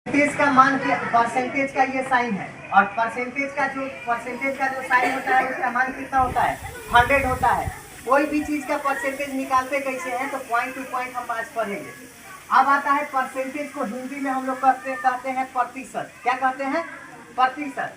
Percentage का मान percentage का ये साइन है और परसेंटेज का जो साइन होता है उसका मान कितना होता है 100 होता है। कोई भी चीज का परसेंटेज निकालते कैसे हैं तो पॉइंट टू पॉइंट हम आज पढ़ेंगे। अब आता है परसेंटेज को हिंदी में हम लोग कहते हैं प्रतिशत। क्या कहते हैं? प्रतिशत।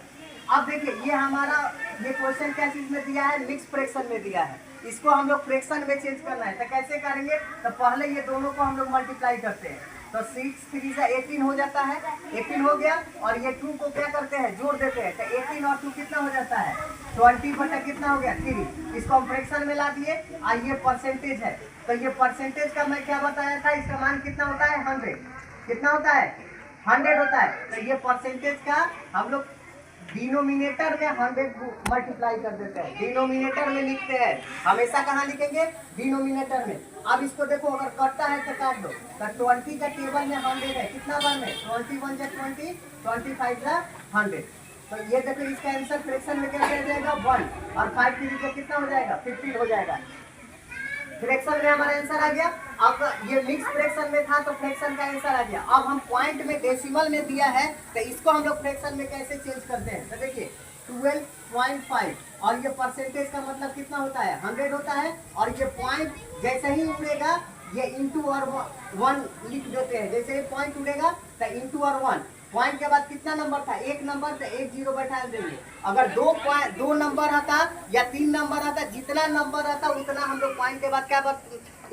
अब देखिए ये हमारा ये क्वेश्चन क्या चीज में दिया है, मिक्स फ्रैक्शन में दिया है। इसको हम लोग फ्रैक्शन में चेंज करना है तो कैसे करेंगे? तो पहले ये दोनों को हम लोग मल्टीप्लाई करते हैं तो 6 3 से 18 हो जाता है, 18 हो गया और ये 2 को क्या करते हैं जोड़ देते हैं तो 18 और 2 कितना हो जाता है 20 बटा कितना हो गया 3। इसको हम फ्रैक्शन में ला दिए और ये परसेंटेज है तो ये परसेंटेज का मैं क्या बताया था, इसका मान कितना होता है 100। कितना होता है 100 होता है। तो ये परसेंटेज का हम लोग डिनोमिनेटर में 100 मल्टीप्लाई कर देते हैं, डिनोमिनेटर में लिखते हैं। हमेशा कहाँ लिखेंगे? डिनोमिनेटर में। अब इसको देखो अगर कटता है तो काट दो तो 20 का टेबल में 100 है, कितना बार में 21 जा 20, 25 जा 100। तो ये देखो इसका आंसर फ्रैक्शन में क्या जाएगा 1 और 5 की कितना हो जाएगा 15 हो जाएगा। फ्रैक्शन में हमारा आंसर आ गया। अब ये मिक्स फ्रैक्शन में था तो फ्रैक्शन का आंसर आ गया। अब हम पॉइंट में डेसिमल में दिया है तो इसको हम लोग फ्रैक्शन में कैसे चेंज करते हैं तो देखिए 12.5 और ये परसेंटेज का मतलब कितना होता है 100 होता है और ये पॉइंट जैसे ही उड़ेगा ये इंटू और 1 लिख देते हैं। जैसे ही पॉइंट उड़ेगा तो इंटू और 1, पॉइंट के बाद कितना नंबर था एक नंबर तो एक जीरो बैठा देंगे। अगर दो नंबर आता या 3 नंबर आता, जितना नंबर आता उतना हम लोग पॉइंट के बाद क्या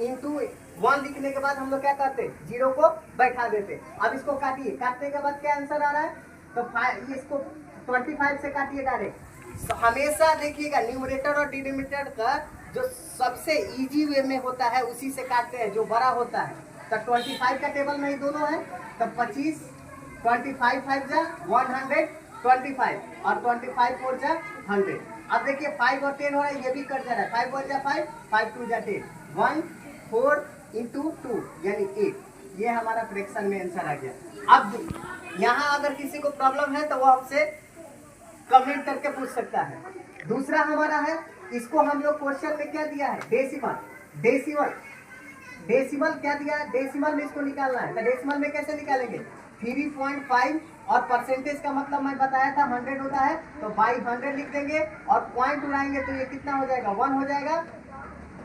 इंटू 1 लिखने के बाद हम लोग क्या करते जीरो को बैठा देते। अब इसको काटिए, काटने के बाद क्या आंसर आ रहा है तो इसको 25 से काटिए डायरेक्ट। हमेशा देखिएगा न्यूमरेटर और डिनोमिनेटर का जो सबसे इजी वे में होता है उसी से काटते हैं जो बड़ा होता है। तो 25 का टेबल में ही दोनों है तो 25, 25 5 जा 125 और 25 4 जा 100। अब देखिए 5 और 10 हो रहा है, ये भी कट जा रहा है। 5 1 जा 5, 5 2 जा 10, 1 4 इंटू 2 यानी 8। ये हमारा फ्रैक्शन में आंसर आ गया। अब यहाँ अगर किसी को प्रॉब्लम है तो वो हमसे कमेंट करके पूछ सकता है। दूसरा हमारा है, इसको हम लोग क्वेश्चन में क्या दिया है डेसिमल। डेसिमल क्या दिया है, डेसिमल में इसको निकालना है तो डेसिमल में कैसे निकालेंगे 3.5 और परसेंटेज का मतलब मैं बताया था 100 होता है तो बाई 100 लिख देंगे और पॉइंट उड़ाएंगे तो ये कितना हो जाएगा 1 हो जाएगा।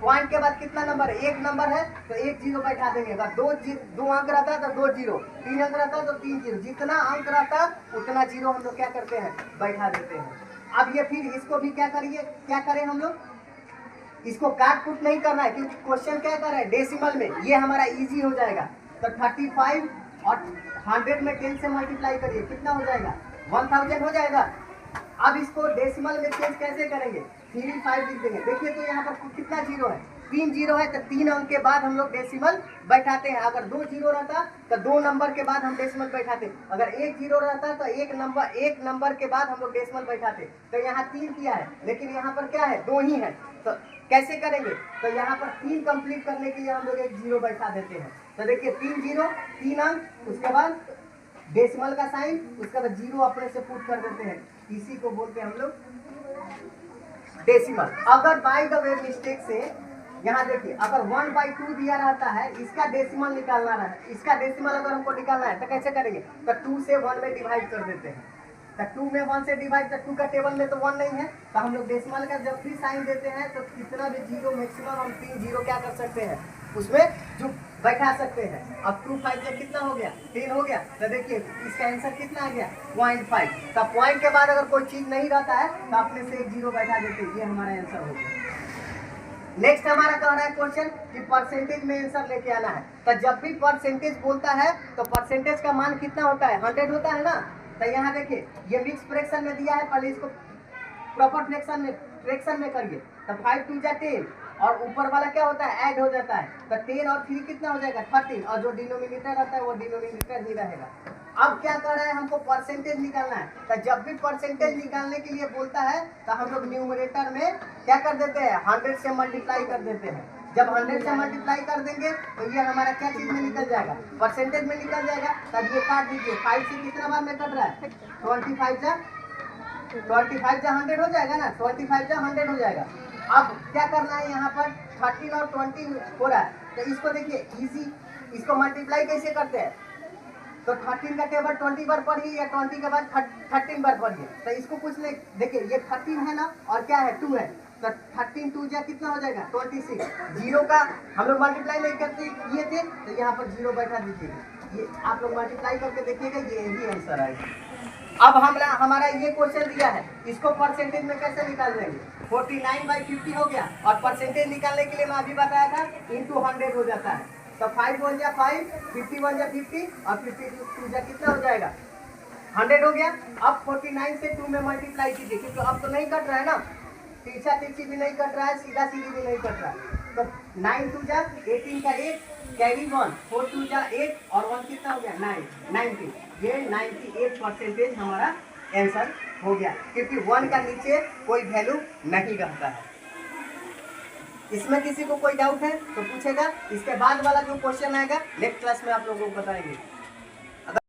पॉइंट के बाद कितना नंबर है एक नंबर है तो एक जीरो बैठा देंगे। अगर दो अंक रहता है तो 2 जीरो, 3 अंक रहता है तो 3 जीरो, जितना अंक रहता उतना जीरो हम लोग क्या करते हैं बैठा देते हैं। अब ये फिर इसको भी क्या करें हम लोग, इसको काट कुट नहीं करना है क्योंकि क्वेश्चन क्या कर रहा है डेसिमल में, ये हमारा इजी हो जाएगा। तो 35 और 100 में 10 से मल्टीप्लाई करिए कितना हो जाएगा 1000 हो जाएगा। अब इसको डेसिमल में चेंज कैसे करेंगे 3 5 लिख देंगे। देखिए तो यहाँ पर कितना जीरो है 3 जीरो है तो 3 अंक के बाद हम लोग डेसिमल बैठाते हैं। अगर 2 जीरो रहता तो 2 नंबर के बाद हम डेसिमल बैठाते। अगर 1 जीरो रहता तो एक नंबर के बाद हम लोग डेसिमल बैठाते। तो यहाँ 3 किया है लेकिन यहाँ पर क्या है 2 ही है तो कैसे करेंगे तो यहाँ पर 3 कंप्लीट करने के लिए हम लोग एक जीरो बैठा देते हैं। तो देखिए 3 जीरो 3 अंक, उसके बाद डेसिमल का साइन, उसके बाद जीरो अपने से पुट कर देते हैं। इसी को बोलते हैं हम लोग डेसिमल। अगर बाय द वे मिस्टेक से यहाँ देखिए अगर 1/2 दिया रहता है इसका डेसिमल निकालना है, इसका डेसिमल अगर हमको निकालना है तो कैसे करेंगे तो 2 से 1 में डिवाइड कर देते हैं। तो 2 में 1 से डिवाइड, तो 2 का टेबल में तो 1 नहीं है तो हम लोग डेसिमल का जब भी साइन देते हैं तो कितना भी जीरो मैक्सिमम हम 3 जीरो क्या कर सकते हैं उसमें जो बैठा सकते हैं। अब 2 5 से कितना हो गया 10 हो गया। तो देखिए इसका आंसर कितना आ गया 0.5। तो पॉइंट के बाद अगर कोई चीज नहीं रहता है तो अपने से एक जीरो बैठा देते हैं, ये हमारा आंसर हो गया। नेक्स्ट हमारा कह रहा है क्वेश्चन कि परसेंटेज में आंसर लेके आना है। तो जब भी परसेंटेज बोलता है तो परसेंटेज का मान कितना होता है 100 होता है ना। तो यहाँ देखिए ये मिक्स फ्रैक्शन में दिया है, पहले इसको प्रॉपर फ्रैक्शन में करिए। तो 5 2 जा 10 और ऊपर वाला क्या होता है ऐड हो जाता है तो 10 और 3 कितना हो जाएगा 13 और जो डिनोमिनेटर रहता है वो डिनोमिनेटर ही रहेगा। अब क्या कर रहा है हमको परसेंटेज निकालना है। तो जब भी परसेंटेज निकालने के लिए बोलता है तो हम लोग न्यूमरेटर में क्या कर देते हैं 100 से मल्टीप्लाई कर देते हैं। जब 100 से मल्टीप्लाई कर देंगे तो ये हमारा क्या चीज में निकल जाएगा परसेंटेज में निकल जाएगा। तब ये काट दीजिए 5 से कितना बार में कट रहा है 25 जा 100 हो जाएगा ना, 25 जा 100 हो जाएगा। अब क्या करना है यहाँ पर 13 और 20 हो रहा है तो इसको देखिए इजी, इसको मल्टीप्लाई कैसे करते हैं तो 13 का टेबल 20 बार पढ़िए या 20 के बाद 13 बार पढ़िए। तो इसको कुछ नहीं, देखिए ये 13 है ना और क्या है 2 है, तो 13 2 जा कितना हो जाएगा 26। जीरो का हम लोग मल्टीप्लाई नहीं करते किए थे, तो यहाँ पर जीरो बैठा दीजिएगा, ये आप लोग मल्टीप्लाई करके देखिएगा, यही आंसर आएगा। अब हमारा ये क्वेश्चन दिया है, इसको परसेंटेज में कैसे निकाल देंगे। 49/50 हो गया, और परसेंटेज निकालने के लिए मैं अभी बताया था इंटू 100 हो जाता है। तो 5 1 जा 5, 50 1 जा 50 और 50 2 जा कितना हो जाएगा 100 हो गया। अब 49 से 2 में मल्टीप्लाई कीजिए, क्योंकि अब तो नहीं कट रहा है ना, तीसरा तीसरी भी नहीं कट रहा है, सीधा सीधी भी नहीं कट रहा है। तो 9 2 जा 18 का 1 कैरी 1, 4 2 जा 8 और 1 कितना हो गया 9 90। ये 98% हमारा आंसर हो गया, क्योंकि 1 का नीचे कोई वैल्यू नहीं रहता है। इसमें किसी को कोई डाउट है तो पूछेगा, इसके बाद वाला जो क्वेश्चन आएगा नेक्स्ट क्लास में आप लोगों को बताएंगे।